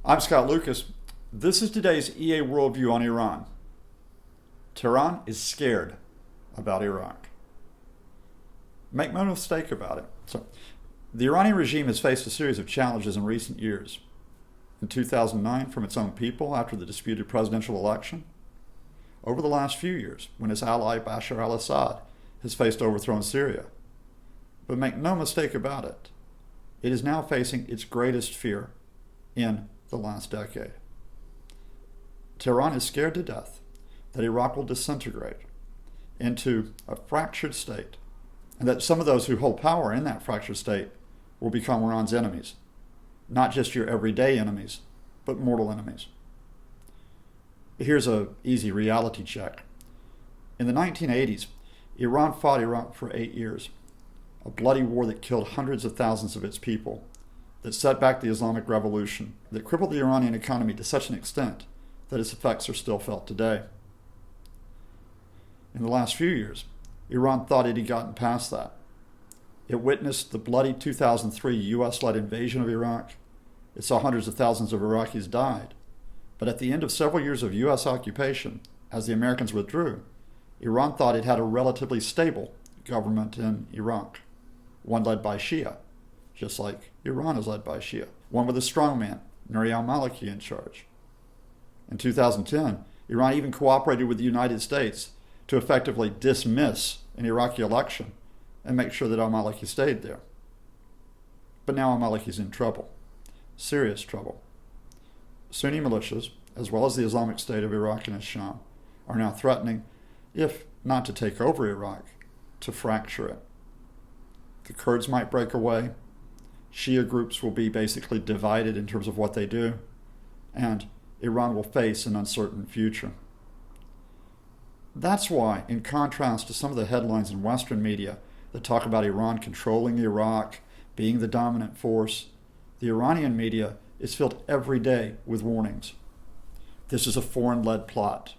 I'm Scott Lucas. This is today's EA Worldview on Iran. Tehran is scared about Iraq. Make no mistake about it. The Iranian regime has faced a series of challenges in recent years. In 2009, from its own people after the disputed presidential election. Over the last few years, when its ally Bashar al-Assad has faced overthrow in Syria. But make no mistake about it, it is now facing its greatest fear in the last decade. Tehran is scared to death that Iraq will disintegrate into a fractured state, and that some of those who hold power in that fractured state will become Iran's enemies. Not just your everyday enemies, but mortal enemies. Here's an easy reality check. In the 1980s, Iran fought Iraq for 8 years, a bloody war that killed hundreds of thousands of its people, that set back the Islamic Revolution, that crippled the Iranian economy to such an extent that its effects are still felt today. In the last few years, Iran thought it had gotten past that. It witnessed the bloody 2003 US-led invasion of Iraq. It saw hundreds of thousands of Iraqis died. But at the end of several years of US occupation, as the Americans withdrew, Iran thought it had a relatively stable government in Iraq, one led by Shia, just like Iran is led by Shia, one with a strongman, al-Maliki, in charge. In 2010, Iran even cooperated with the United States to effectively dismiss an Iraqi election and make sure that al-Maliki stayed there. But now al-Maliki is in trouble, serious trouble. Sunni militias, as well as the Islamic State of Iraq and Sham, are now threatening, if not to take over Iraq, to fracture it. The Kurds might break away. Shia groups will be basically divided in terms of what they do, and Iran will face an uncertain future. That's why, in contrast to some of the headlines in Western media that talk about Iran controlling Iraq, being the dominant force, the Iranian media is filled every day with warnings. This is a foreign-led plot.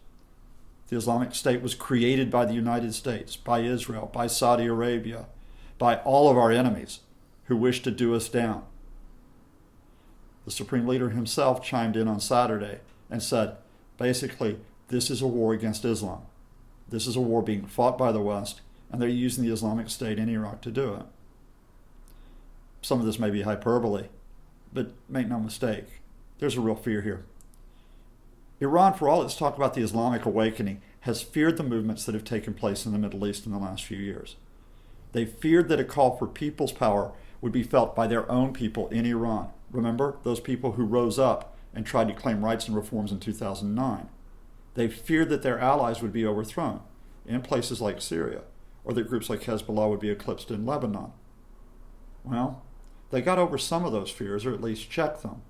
The Islamic State was created by the United States, by Israel, by Saudi Arabia, by all of our enemies who wish to do us down. The Supreme Leader himself chimed in on Saturday and said, basically, this is a war against Islam. This is a war being fought by the West, and they're using the Islamic State in Iraq to do it. Some of this may be hyperbole, but make no mistake, there's a real fear here. Iran, for all its talk about the Islamic awakening, has feared the movements that have taken place in the Middle East in the last few years. They feared that a call for people's power would be felt by their own people in Iran. Remember, those people who rose up and tried to claim rights and reforms in 2009. They feared that their allies would be overthrown in places like Syria, or that groups like Hezbollah would be eclipsed in Lebanon. Well, they got over some of those fears, or at least checked them,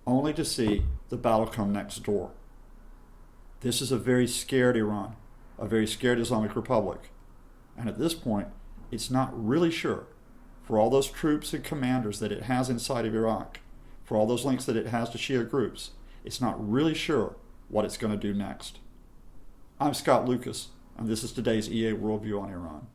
only to see the battle come next door. This is a very scared Iran, a very scared Islamic Republic. And at this point, it's not really sure, for all those troops and commanders that it has inside of Iraq, for all those links that it has to Shia groups, it's not really sure what it's going to do next. I'm Scott Lucas, and this is today's EA Worldview on Iran.